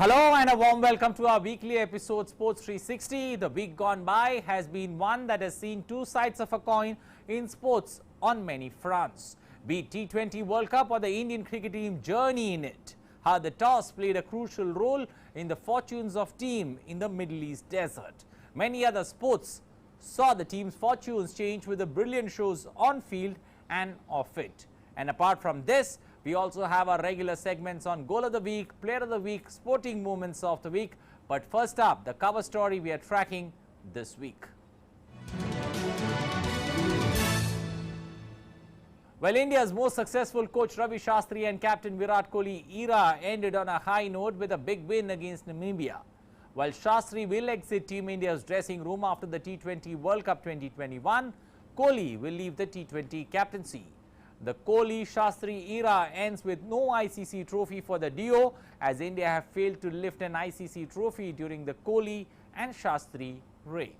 Hello and a warm welcome to our weekly episode Sports 360. The week gone by has been one that has seen two sides of a coin in sports on many fronts. Be it T20 World Cup or the Indian cricket team journey in it. How the toss played a crucial role in the fortunes of team in the Middle East desert. Many other sports saw the team's fortunes change with the brilliant shows on field and off it. And apart from this, we also have our regular segments on Goal of the Week, Player of the Week, Sporting Moments of the Week. But first up, the cover story we are tracking this week. Well, India's most successful coach Ravi Shastri and captain Virat Kohli era ended on a high note with a big win against Namibia. While Shastri will exit Team India's dressing room after the T20 World Cup 2021, Kohli will leave the T20 captaincy. The Kohli-Shastri era ends with no ICC trophy for the duo, as India have failed to lift an ICC trophy during the Kohli and Shastri reign.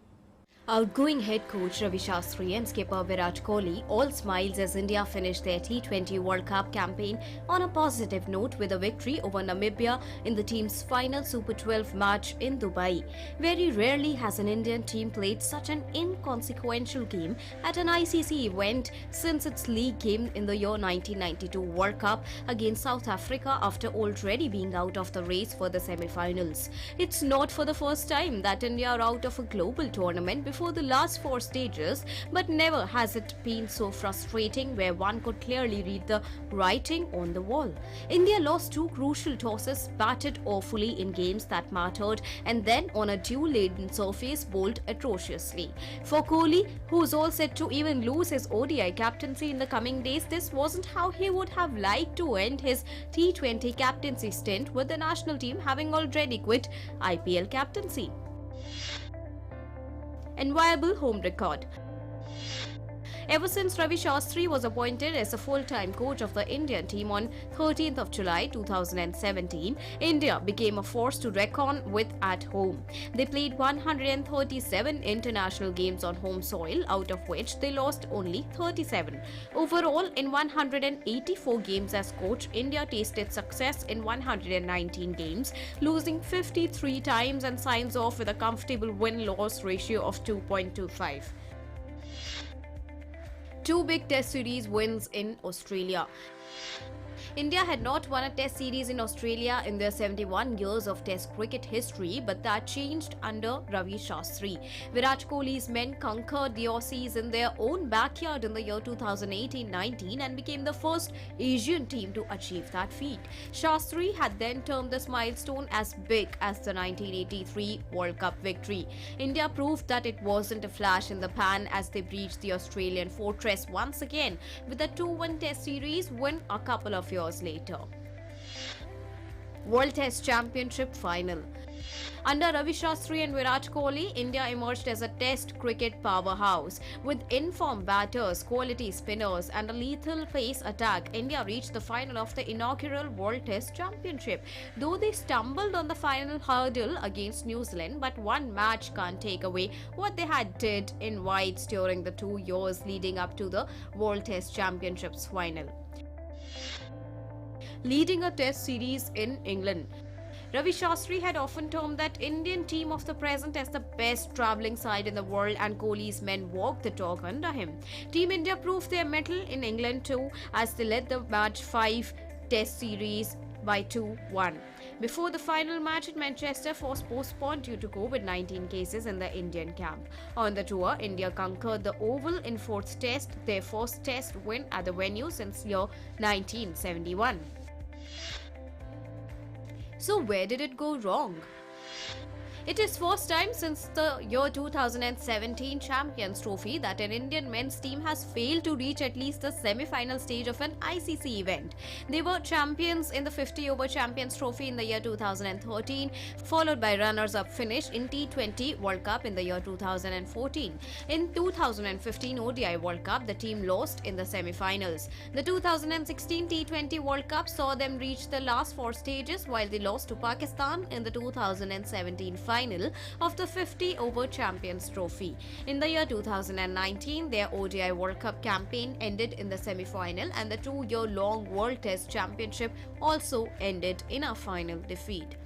Outgoing head coach Ravi Shastri and skipper Virat Kohli all smiles as India finished their T20 World Cup campaign on a positive note with a victory over Namibia in the team's final Super 12 match in Dubai. Very rarely has an Indian team played such an inconsequential game at an ICC event since its league game in the year 1992 World Cup against South Africa after already being out of the race for the semi-finals. It's not for the first time that India are out of a global tournament before the last four stages, but never has it been so frustrating where one could clearly read the writing on the wall. India lost two crucial tosses, batted awfully in games that mattered, and then on a dew-laden surface bowled atrociously. For Kohli, who's all set to even lose his ODI captaincy in the coming days, this wasn't how he would have liked to end his T20 captaincy stint, with the national team having already quit IPL captaincy. Enviable home record. Ever since Ravi Shastri was appointed as a full-time coach of the Indian team on 13th of July 2017, India became a force to reckon with at home. They played 137 international games on home soil, out of which they lost only 37. Overall, in 184 games as coach, India tasted success in 119 games, losing 53 times and signs off with a comfortable win-loss ratio of 2.25. Two big Test series wins in Australia. India had not won a Test series in Australia in their 71 years of Test cricket history, but that changed under Ravi Shastri. Virat Kohli's men conquered the Aussies in their own backyard in the year 2018-19 and became the first Asian team to achieve that feat. Shastri had then termed this milestone as big as the 1983 World Cup victory. India proved that it wasn't a flash in the pan as they breached the Australian fortress once again with a 2-1 Test series win a couple of years later. World Test Championship Final. Under Ravi Shastri and Virat Kohli, India emerged as a Test cricket powerhouse. With informed batters, quality spinners and a lethal pace attack, India reached the final of the inaugural World Test Championship. Though they stumbled on the final hurdle against New Zealand, but one match can't take away what they had did in whites during the 2 years leading up to the World Test Championships final. Leading a Test series in England. Ravi Shastri had often termed that Indian team of the present as the best travelling side in the world, and Kohli's men walked the talk under him. Team India proved their mettle in England too, as they led the match 5 Test series by 2-1. Before the final match at Manchester was postponed due to COVID-19 cases in the Indian camp. On the tour, India conquered the Oval in 4th Test, their first Test win at the venue since year 1971. So where did it go wrong? It is first time since the year 2017 Champions Trophy that an Indian men's team has failed to reach at least the semi-final stage of an ICC event. They were champions in the 50-over Champions Trophy in the year 2013, followed by runners-up finish in T20 World Cup in the year 2014. In 2015 ODI World Cup, the team lost in the semi-finals. The 2016 T20 World Cup saw them reach the last 4 stages, while they lost to Pakistan in the 2017 final of the 50-over Champions Trophy. In the year 2019, their ODI World Cup campaign ended in the semi-final, and the 2-year-long World Test Championship also ended in a final defeat.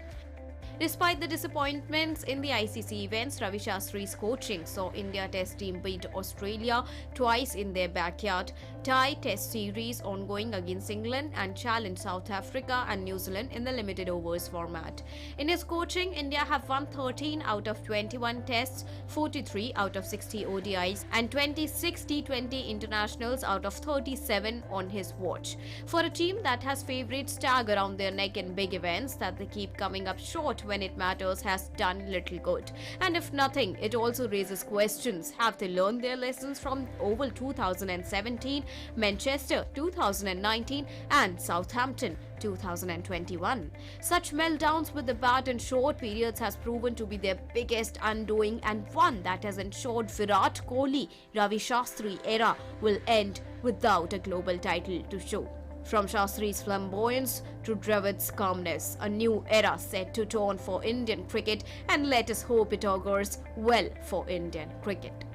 Despite the disappointments in the ICC events, Ravi Shastri's coaching saw India Test team beat Australia twice in their backyard, tie Test series ongoing against England, and challenge South Africa and New Zealand in the limited overs format. In his coaching, India have won 13 out of 21 Tests, 43 out of 60 ODIs, and 26 T20 internationals out of 37 on his watch. For a team that has favourites tag around their neck in big events that they keep coming up short when it matters, has done little good. And if nothing, it also raises questions. Have they learned their lessons from Oval 2017, Manchester 2019 and Southampton 2021? Such meltdowns with the bat in short periods has proven to be their biggest undoing, and one that has ensured Virat Kohli, Ravi Shastri era will end without a global title to show. From Shastri's flamboyance to Dravid's calmness, a new era set to dawn for Indian cricket, and let us hope it augurs well for Indian cricket.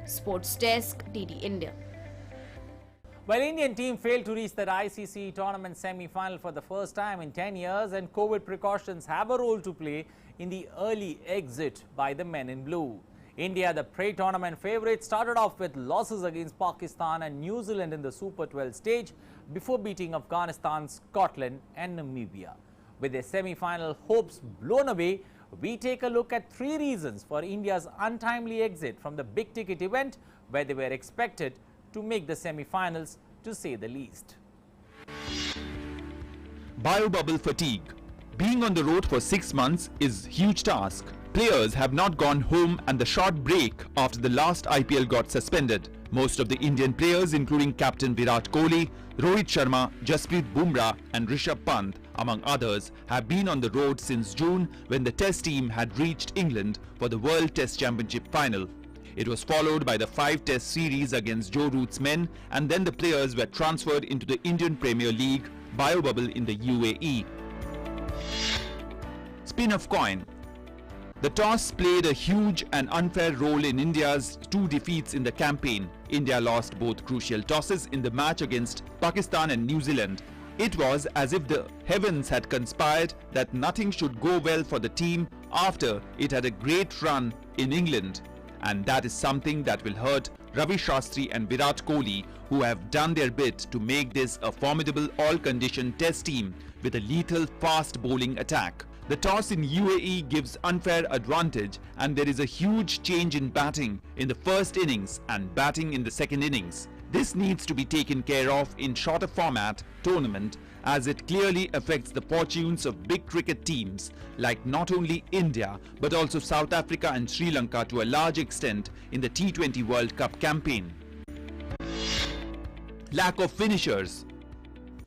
Sports Desk, DD India. Well, Indian team failed to reach the ICC tournament semi-final for the first time in 10 years, and COVID precautions have a role to play in the early exit by the men in blue. India, the pre-tournament favourite, started off with losses against Pakistan and New Zealand in the Super 12 stage before beating Afghanistan, Scotland and Namibia. With their semi-final hopes blown away, we take a look at 3 reasons for India's untimely exit from the big-ticket event where they were expected to make the semi-finals, to say the least. Biobubble fatigue. Being on the road for 6 months is a huge task. Players have not gone home, and the short break after the last IPL got suspended. Most of the Indian players, including captain Virat Kohli, Rohit Sharma, Jasprit Bumrah and Rishabh Pant, among others, have been on the road since June, when the Test team had reached England for the World Test Championship final. It was followed by the 5 Test series against Joe Root's men, and then the players were transferred into the Indian Premier League, Biobubble in the UAE. Spin of coin. The toss played a huge and unfair role in India's 2 defeats in the campaign. India lost both crucial tosses in the match against Pakistan and New Zealand. It was as if the heavens had conspired that nothing should go well for the team after it had a great run in England. And that is something that will hurt Ravi Shastri and Virat Kohli, who have done their bit to make this a formidable all-condition Test team with a lethal fast bowling attack. The toss in UAE gives unfair advantage, and there is a huge change in batting in the first innings and batting in the second innings. This needs to be taken care of in shorter format tournament, as it clearly affects the fortunes of big cricket teams like not only India but also South Africa and Sri Lanka to a large extent in the T20 World Cup campaign. Lack of finishers.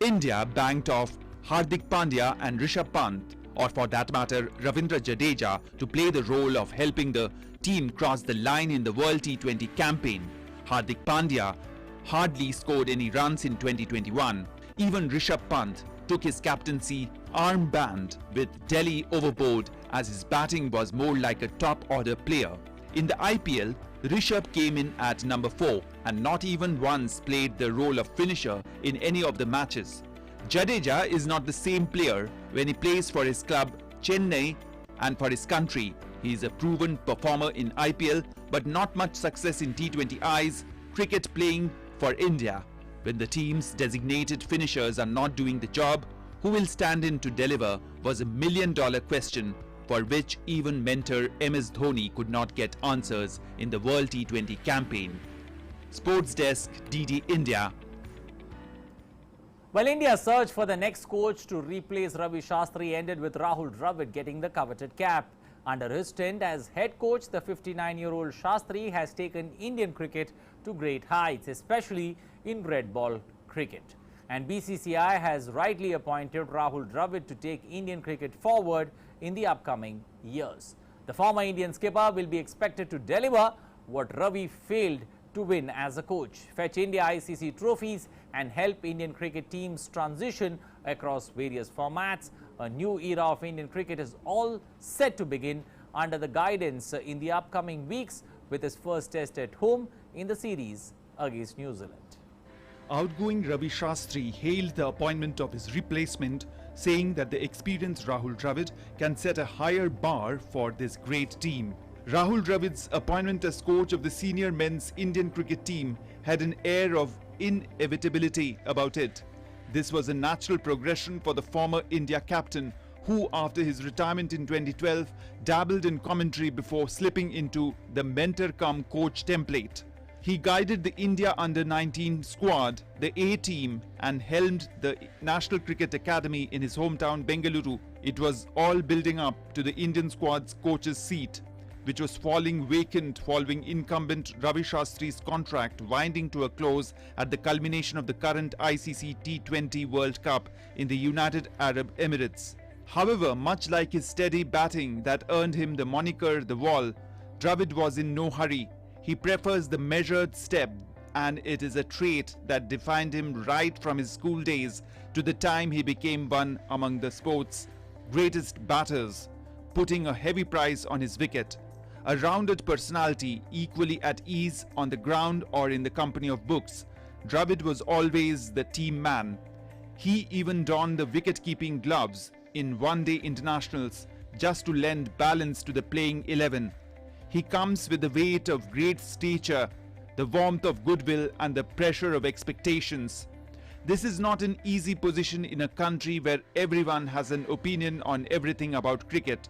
India banked off Hardik Pandya and Rishabh Pant, or for that matter Ravindra Jadeja, to play the role of helping the team cross the line in the World T20 campaign. Hardik Pandya hardly scored any runs in 2021. Even Rishabh Pant took his captaincy armband with Delhi overboard, as his batting was more like a top-order player. In the IPL, Rishabh came in at number 4 and not even once played the role of finisher in any of the matches. Jadeja is not the same player when he plays for his club Chennai and for his country. He is a proven performer in IPL but not much success in T20I's cricket playing for India. When the team's designated finishers are not doing the job, who will stand in to deliver was a $1 million question for which even mentor MS Dhoni could not get answers in the World T20 campaign. Sports Desk, DD India. Well, India's search for the next coach to replace Ravi Shastri ended with Rahul Dravid getting the coveted cap. Under his stint as head coach, the 59-year-old Shastri has taken Indian cricket to great heights, especially in red ball cricket. And BCCI has rightly appointed Rahul Dravid to take Indian cricket forward in the upcoming years. The former Indian skipper will be expected to deliver what Ravi failed to win as a coach, fetch India ICC trophies and help Indian cricket teams transition across various formats. A new era of Indian cricket is all set to begin under the guidance in the upcoming weeks, with his first test at home in the series against New Zealand. Outgoing Ravi Shastri hailed the appointment of his replacement, saying that the experienced Rahul Dravid can set a higher bar for this great team. Rahul Dravid's appointment as coach of the senior men's Indian cricket team had an air of inevitability about it. This was a natural progression for the former India captain, who after his retirement in 2012 dabbled in commentary before slipping into the mentor-cum-coach template. He guided the India under-19 squad, the A team, and helmed the National Cricket Academy in his hometown Bengaluru. It was all building up to the Indian squad's coach's seat, which was falling vacant following incumbent Ravi Shastri's contract winding to a close at the culmination of the current ICC T20 World Cup in the United Arab Emirates. However, much like his steady batting that earned him the moniker The Wall, Dravid was in no hurry. He prefers the measured step, and it is a trait that defined him right from his school days to the time he became one among the sport's greatest batters, putting a heavy price on his wicket. A rounded personality, equally at ease on the ground or in the company of books, Dravid was always the team man. He even donned the wicket-keeping gloves in one-day internationals just to lend balance to the playing 11. He comes with the weight of great stature, the warmth of goodwill and the pressure of expectations. This is not an easy position in a country where everyone has an opinion on everything about cricket.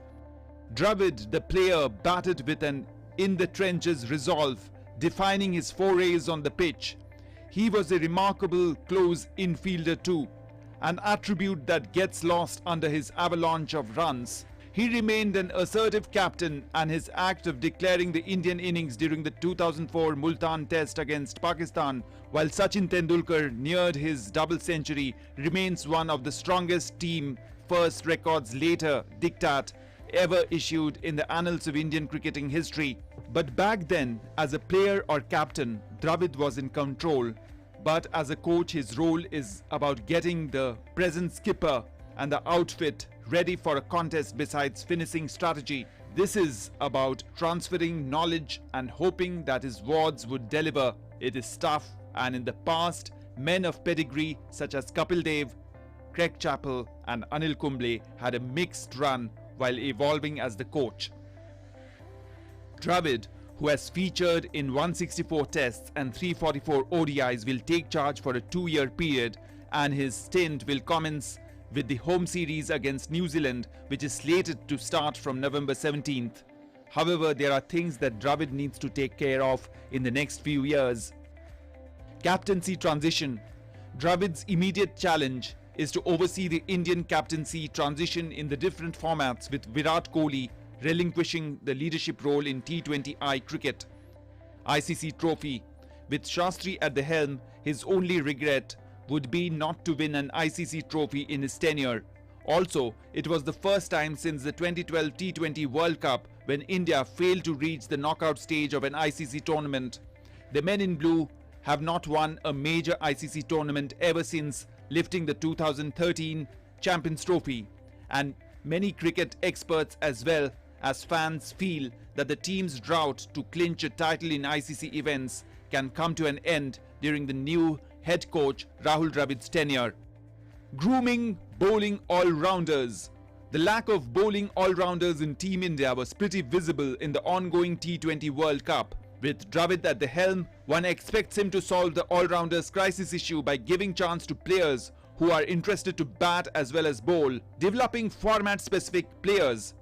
Dravid, the player, batted with an in-the-trenches resolve, defining his forays on the pitch. He was a remarkable close infielder too, an attribute that gets lost under his avalanche of runs. He remained an assertive captain, and his act of declaring the Indian innings during the 2004 Multan Test against Pakistan while Sachin Tendulkar neared his double century remains one of the strongest team first records later diktat ever issued in the annals of Indian cricketing history. But back then, as a player or captain, Dravid was in control. But as a coach, his role is about getting the present skipper and the outfit ready for a contest besides finishing strategy. This is about transferring knowledge and hoping that his wards would deliver. It is tough, and in the past, men of pedigree such as Kapil Dev, Craig Chappell and Anil Kumble had a mixed run while evolving as the coach. Dravid, who has featured in 164 tests and 344 ODIs, will take charge for a 2-year period, and his stint will commence with the home series against New Zealand, which is slated to start from November 17th. However, there are things that Dravid needs to take care of in the next few years. Captaincy transition. Dravid's immediate challenge is to oversee the Indian captaincy transition in the different formats, with Virat Kohli relinquishing the leadership role in T20I cricket. ICC Trophy. With Shastri at the helm, his only regret would be not to win an ICC trophy in his tenure. Also, it was the first time since the 2012 T20 World Cup when India failed to reach the knockout stage of an ICC tournament. The men in blue have not won a major ICC tournament ever since lifting the 2013 Champions Trophy, and many cricket experts as well as fans feel that the team's drought to clinch a title in ICC events can come to an end during the new head coach Rahul Dravid's tenure. Grooming bowling all-rounders. The lack of bowling all-rounders in Team India was pretty visible in the ongoing T20 World Cup. With Dravid at the helm, one expects him to solve the all-rounders crisis issue by giving chance to players who are interested to bat as well as bowl, developing format-specific players.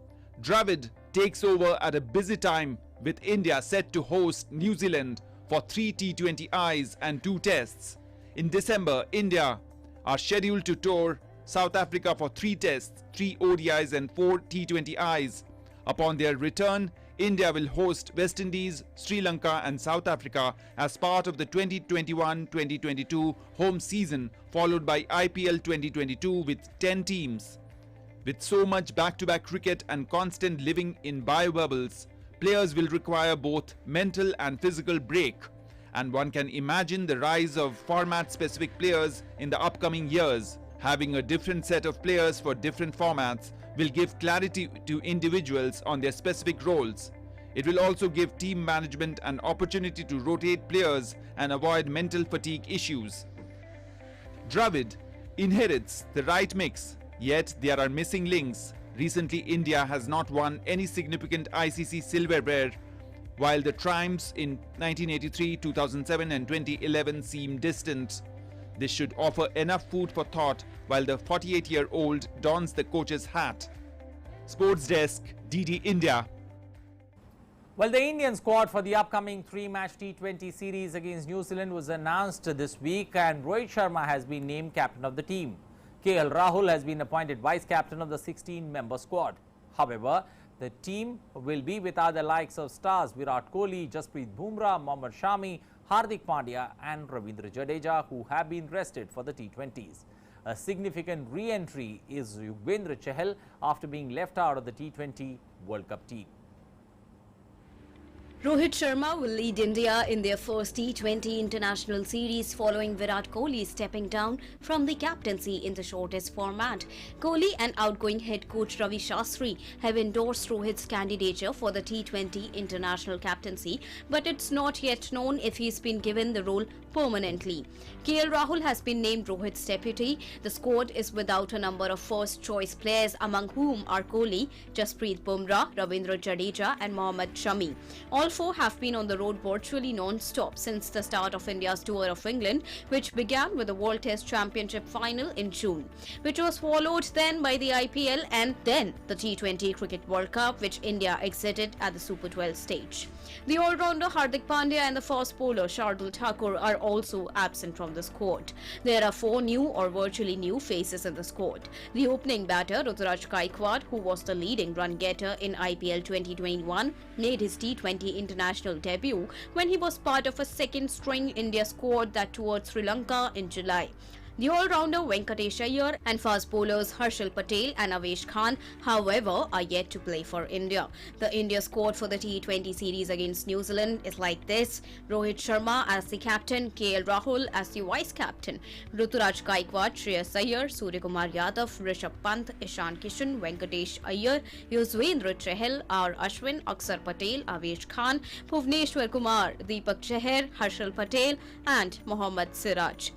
Dravid takes over at a busy time, with India set to host New Zealand for 3 T20Is and 2 tests. In December, India are scheduled to tour South Africa for 3 tests, 3 ODIs and 4 T20Is. Upon their return, India will host West Indies, Sri Lanka and South Africa as part of the 2021-2022 home season, followed by IPL 2022 with 10 teams. With so much back-to-back cricket and constant living in biobubbles, players will require both mental and physical break, and one can imagine the rise of format-specific players in the upcoming years. Having a different set of players for different formats will give clarity to individuals on their specific roles. It will also give team management an opportunity to rotate players and avoid mental fatigue issues. Dravid inherits the right mix, yet there are missing links. Recently, India has not won any significant ICC silverware, while the triumphs in 1983, 2007 and 2011 seem distant. This should offer enough food for thought while the 48-year-old dons the coach's hat. Sports Desk, DD India. Well, the Indian squad for the upcoming three-match T20 series against New Zealand was announced this week, and Rohit Sharma has been named captain of the team. KL Rahul has been appointed vice-captain of the 16-member squad. However, the team will be without the likes of stars Virat Kohli, Jasprit Bumrah, Mohammad Shami, Hardik Pandya and Ravindra Jadeja, who have been rested for the T20s. A significant re-entry is Yuzvendra Chahal after being left out of the T20 World Cup team. Rohit Sharma will lead India in their first T20 international series following Virat Kohli stepping down from the captaincy in the shortest format. Kohli and outgoing head coach Ravi Shastri have endorsed Rohit's candidature for the T20 international captaincy, but it's not yet known if he's been given the role permanently. KL Rahul has been named Rohit's deputy. The squad is without a number of first-choice players, among whom are Kohli, Jasprit Bumrah, Ravindra Jadeja and Mohammad Shami. All four have been on the road virtually non-stop since the start of India's tour of England, which began with the World Test Championship final in June, which was followed then by the IPL and then the T20 Cricket World Cup, which India exited at the Super 12 stage. The all-rounder Hardik Pandya and the fast bowler Shardul Thakur are also absent from the squad. There are four new or virtually new faces in the squad. The opening batter Ruturaj Gaikwad, who was the leading run-getter in IPL 2021, made his T20 international debut when he was part of a second-string India squad that toured Sri Lanka in July. The all-rounder Venkatesh Iyer and fast bowlers Harshal Patel and Avesh Khan, however, are yet to play for India. The India squad for the T20 series against New Zealand is like this: Rohit Sharma as the captain, KL Rahul as the vice-captain, Ruturaj Gaikwad, Shreyas Iyer, Suryakumar Yadav, Rishabh Pant, Ishan Kishan, Venkatesh Iyer, Yuzvendra Chahal, R. Ashwin, Aksar Patel, Avesh Khan, Bhuvneshwar Kumar, Deepak Chahar, Harshal Patel and Mohammad Siraj.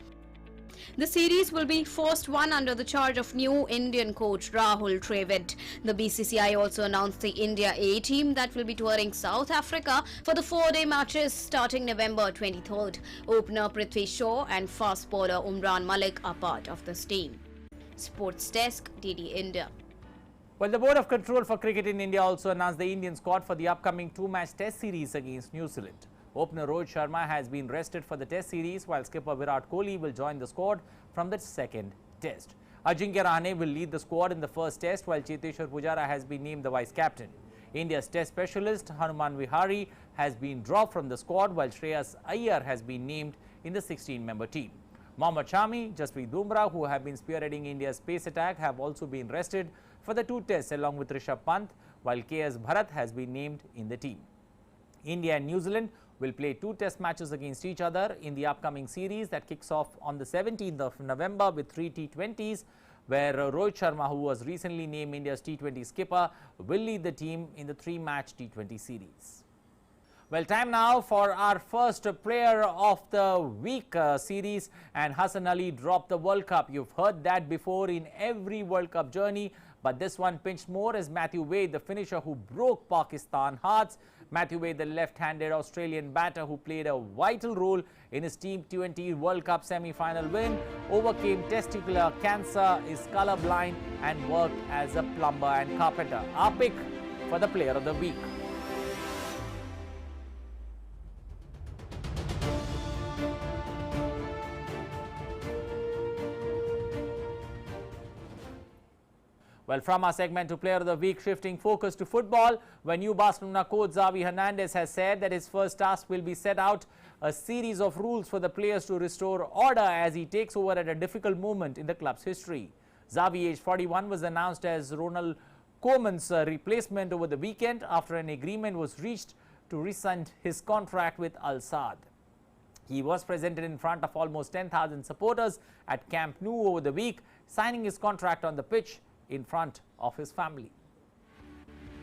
The series will be first won under the charge of new Indian coach Rahul Dravid. The BCCI also announced the India A team that will be touring South Africa for the 4-day matches starting November 23rd. Opener Prithvi Shaw and fast bowler Umran Malik are part of this team. Sports Desk, DD India. Well, the Board of Control for Cricket in India also announced the Indian squad for the upcoming two-match test series against New Zealand. Opener Rohit Sharma has been rested for the test series, while skipper Virat Kohli will join the squad from the second test. Ajinkya Rahane will lead the squad in the first test, while Cheteshwar Pujara has been named the vice-captain. India's test specialist Hanuman Vihari has been dropped from the squad, while Shreyas Iyer has been named in the 16-member team. Mohammad Shami, Jasprit Bumrah, who have been spearheading India's pace attack, have also been rested for the two tests along with Rishabh Pant, while KS Bharat has been named in the team. India and New Zealand will play two test matches against each other in the upcoming series that kicks off on the 17th of November with three T20s, where Rohit Sharma, who was recently named India's T20 skipper, will lead the team in the three-match T20 series. Well, time now for our first Player of the Week series, and Hassan Ali dropped the World Cup. You've heard that before in every World Cup journey, but this one pinched more as Matthew Wade, the finisher who broke Pakistan hearts. Matthew Wade, the left-handed Australian batter who played a vital role in his Team T20 World Cup semi-final win, overcame testicular cancer, is colourblind and worked as a plumber and carpenter. Our pick for the Player of the Week. Well, from our segment to Player of the Week, shifting focus to football, when new Barcelona coach Xavi Hernandez has said that his first task will be set out a series of rules for the players to restore order as he takes over at a difficult moment in the club's history. Xavi, aged 41, was announced as Ronald Koeman's replacement over the weekend after an agreement was reached to rescind his contract with Al Sadd. He was presented in front of almost 10,000 supporters at Camp Nou over the week, signing his contract on the pitch in front of his family.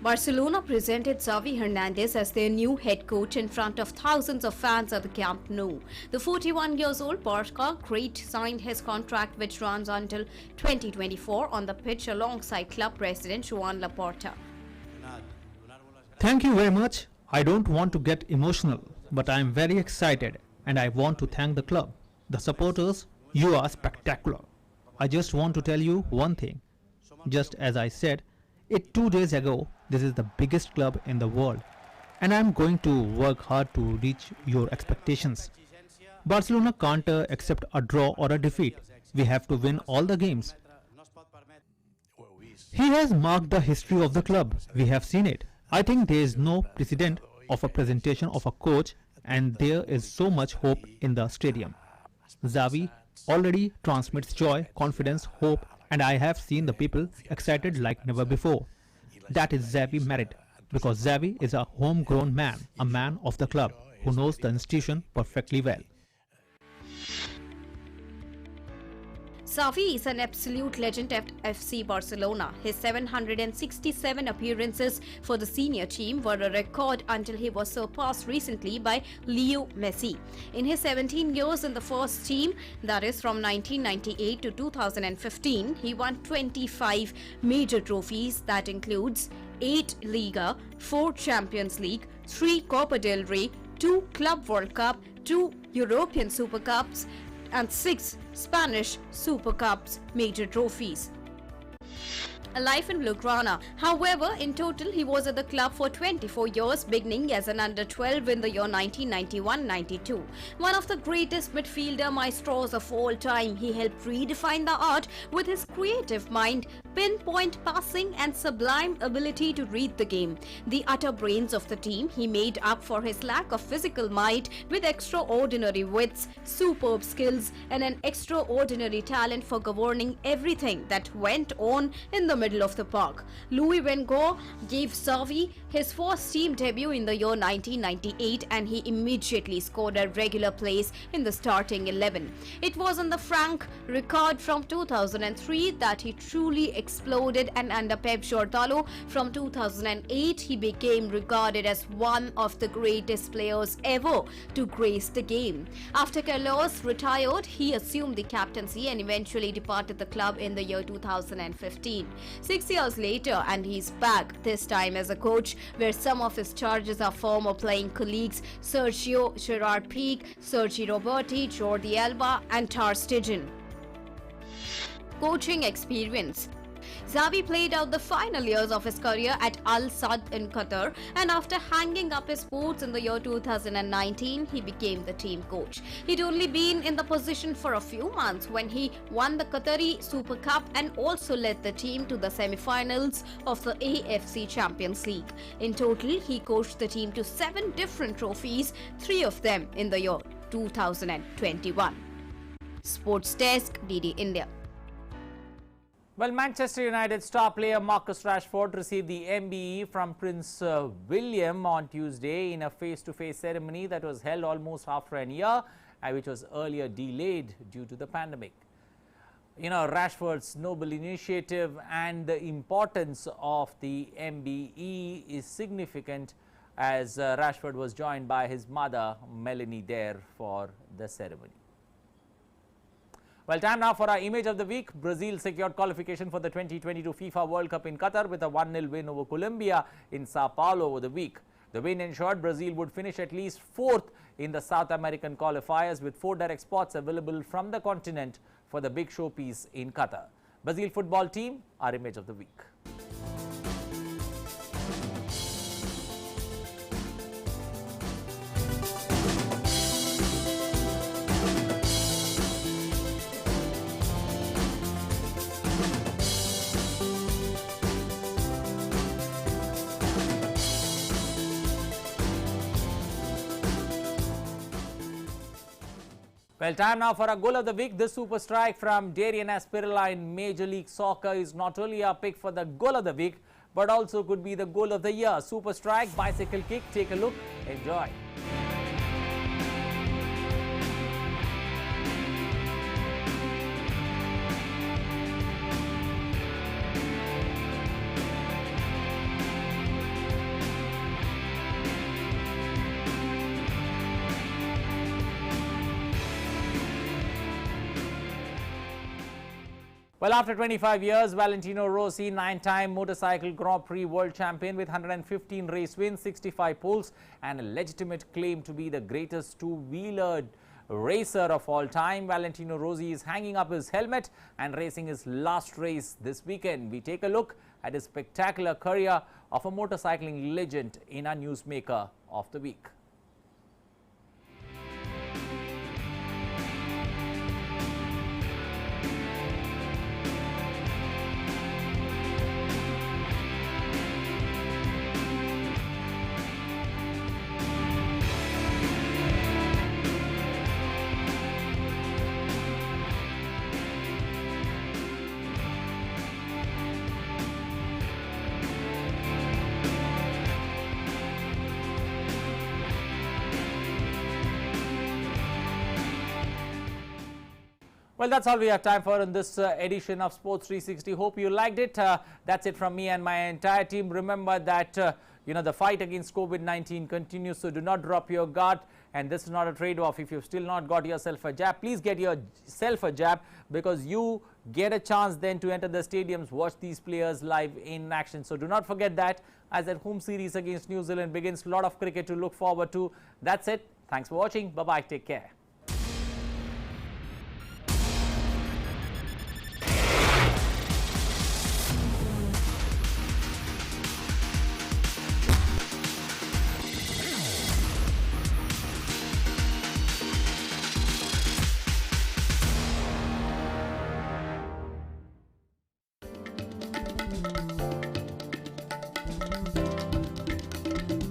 Barcelona presented Xavi Hernandez as their new head coach in front of thousands of fans at the Camp Nou. The 41 years old Barca great signed his contract which runs until 2024 on the pitch alongside club president Joan Laporta. Thank you very much. I don't want to get emotional, but I am very excited and I want to thank the club. The supporters, you are spectacular. I just want to tell you one thing. Just as I said it 2 days ago, this is the biggest club in the world and I am going to work hard to reach your expectations. Barcelona can't accept a draw or a defeat. We have to win all the games. He has marked the history of the club. We have seen it. I think there is no precedent of a presentation of a coach and there is so much hope in the stadium. Xavi already transmits joy, confidence, hope, and I have seen the people excited like never before. That is Xavi merit, because Xavi is a homegrown man, a man of the club, who knows the institution perfectly well. Xavi is an absolute legend at FC Barcelona. His 767 appearances for the senior team were a record until he was surpassed recently by Leo Messi. In his 17 years in the first team, that is from 1998 to 2015, he won 25 major trophies that includes 8 Liga, 4 Champions League, 3 Copa del Rey, 2 Club World Cup, 2 European Super Cups, and 6 Spanish Super Cups major trophies. A life in Blaugrana. However, in total, he was at the club for 24 years, beginning as an under-12 in the year 1991-92. One of the greatest midfielder maestros of all time, he helped redefine the art with his creative mind, pinpoint passing and sublime ability to read the game. The utter brains of the team, he made up for his lack of physical might with extraordinary wits, superb skills and an extraordinary talent for governing everything that went on in the middle of the park. Louis van Gaal gave Xavi his first team debut in the year 1998 and he immediately scored a regular place in the starting 11. It was in the Frank Rijkaard from 2003 that he truly exploded, and under Pep Guardiola from 2008 he became regarded as one of the greatest players ever to grace the game. After Carlos retired, he assumed the captaincy and eventually departed the club in the year 2015. 6 years later and he's back, this time as a coach, where some of his charges are former playing colleagues Sergio Gerard Piqué, Sergi Roberto, Jordi Alba and Ter Stegen. Coaching experience. Xavi played out the final years of his career at Al Sadd in Qatar, and after hanging up his boots in the year 2019, he became the team coach. He'd only been in the position for a few months when he won the Qatari Super Cup and also led the team to the semi-finals of the AFC Champions League. In total, he coached the team to 7 different trophies, 3 of them in the year 2021. Sports Desk, DD India. Well, Manchester United star player Marcus Rashford received the MBE from Prince William on Tuesday in a face-to-face ceremony that was held almost after a year, which was earlier delayed due to the pandemic. You know, Rashford's noble initiative and the importance of the MBE is significant, as Rashford was joined by his mother Melanie there for the ceremony. Well, time now for our image of the week. Brazil secured qualification for the 2022 FIFA World Cup in Qatar with a 1-0 win over Colombia in Sao Paulo over the week. The win ensured Brazil would finish at least 4th in the South American qualifiers, with 4 direct spots available from the continent for the big showpiece in Qatar. Brazil football team, our image of the week. Well, time now for our goal of the week. This super strike from Darian Aspirilla in Major League Soccer is not only our pick for the goal of the week, but also could be the goal of the year. Super strike, bicycle kick. Take a look. Enjoy. Well, after 25 years, Valentino Rossi, 9-time motorcycle Grand Prix world champion with 115 race wins, 65 poles and a legitimate claim to be the greatest two-wheeler racer of all time. Valentino Rossi is hanging up his helmet and racing his last race this weekend. We take a look at his spectacular career of a motorcycling legend in our Newsmaker of the Week. Well, that's all we have time for in this edition of Sports 360. Hope you liked it. That's it from me and my entire team. Remember that, the fight against COVID-19 continues, so do not drop your guard. And this is not a trade-off. If you've still not got yourself a jab, please get yourself a jab, because you get a chance then to enter the stadiums, watch these players live in action. So do not forget that, as that home series against New Zealand begins. A lot of cricket to look forward to. That's it. Thanks for watching. Bye-bye. Take care.